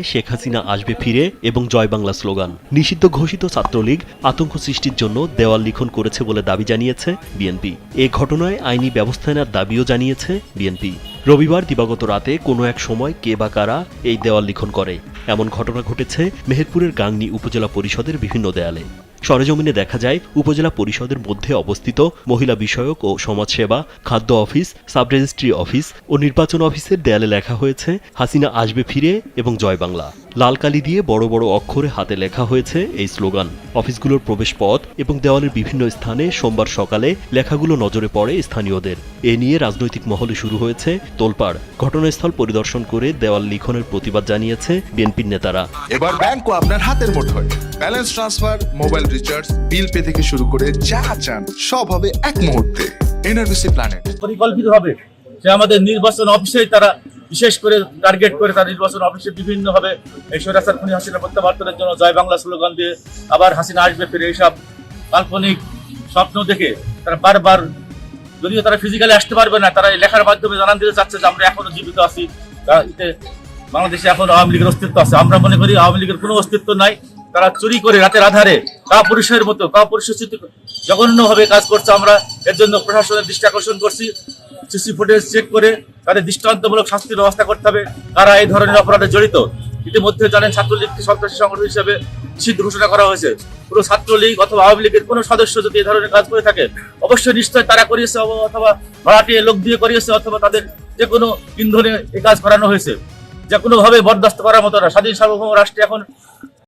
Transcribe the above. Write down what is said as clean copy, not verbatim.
শেখ হাসিনা আসবে ফিরে এবং জয় বাংলা স্লোগান। নিষিদ্ধ ঘোষিত ছাত্রলীগ আতঙ্ক সৃষ্টির জন্য দেওয়াল লিখন করেছে বলে দাবি জানিয়েছে বিএনপি। এ ঘটনায় আইনি ব্যবস্থা নেওয়ার দাবিও জানিয়েছে বিএনপি। রবিবার দিবাগত রাতে কোনো এক সময় কে বা কারা এই দেওয়াল লিখন করে, এমন ঘটনা ঘটেছে মেহেরপুরের গাংনী উপজেলা পরিষদের বিভিন্ন দেয়ালে। সরেজমিনে দেখা যায় উপজেলা পরিষদের মধ্যে অবস্থিত মহিলা বিষয়ক ও সমাজসেবা, খাদ্য অফিস, সাব রেজিস্ট্রি অফিস ও নির্বাচন অফিসের দেয়ালে লেখা হয়েছে হাসিনা আসবে ফিরে এবং জয় বাংলা। লাল কালি দিয়ে বড় বড় অক্ষরে হাতে লেখা হয়েছে এই স্লোগান। অফিসগুলোর প্রবেশপথ এবং দেওয়ালের বিভিন্ন স্থানে সোমবার সকালে লেখাগুলো নজরে পড়ে স্থানীয়দের। এ নিয়ে রাজনৈতিক মহলে শুরু হয়েছে তোলপাড়। ঘটনাস্থল পরিদর্শন করে দেওয়াল লিখনের প্রতিবাদ জানিয়েছে বিএনপির নেতারা। এবার ব্যাংকও আপনার হাতের মুঠোয়। Balance transfer, mobile recharge, bill pay থেকে শুরু করে যা চান সব হবে এক মুহূর্তে। এনআরবিসি প্ল্যানেট পরিকল্পিত হবে যে আমাদের নির্বাচন অফিসে তারা বিশেষ করে টার্গেট করে তার নির্বাচন অফিসে বিভিন্নভাবে এই স্বৈরাচার খুনি হাসিনা প্রত্যাবর্তনের জন্য জয় বাংলা স্লোগান দিয়ে আবার হাসিনা আসবে ফিরে এইসব কাল্পনিক স্বপ্ন দেখে তারা বারবার, যদিও তারা ফিজিক্যালি আসতে পারবে না, তারা এই লেখার মাধ্যমে জানান দিতে চাচ্ছে যে আমরা এখনো জীবিত আছি, বাংলাদেশে এখন আওয়ামী লীগের অস্তিত্ব আছে। আমরা মনে করি আওয়ামী লীগের কোনো অস্তিত্ব নাই। তারা চুরি করে রাতের আধারে কাপুরুষের মতো জঘন্যভাবে কাজ করছে। আমরা এর জন্য প্রশাসনের দৃষ্টি আকর্ষণ করছি। সিসি ফুটেজ চেক করে তাদের দৃষ্টান্তমূলক শাস্তির ব্যবস্থা করতে হবে কারা এই ধরনের অপরাধে জড়িত। ইতিমধ্যে জানেন ছাত্রলীগকে সন্ত্রাসী সংগঠন হিসেবে নিষিদ্ধ ঘোষণা করা হয়েছে। পুরো ছাত্রলীগ অথবা আওয়ামী লীগের কোনো সদস্য যদি এই ধরনের কাজ করে থাকে অবশ্যই নিশ্চয় তারা করিয়েছে, অথবা ভাড়াটিয়ে লোক দিয়ে করিয়েছে, অথবা তাদের যে কোনো ইন্ধনে এই কাজ করানো হয়েছে। যে কোনোভাবে বরদাস্ত করার মতো না। স্বাধীন সার্বভৌম রাষ্ট্রে এখন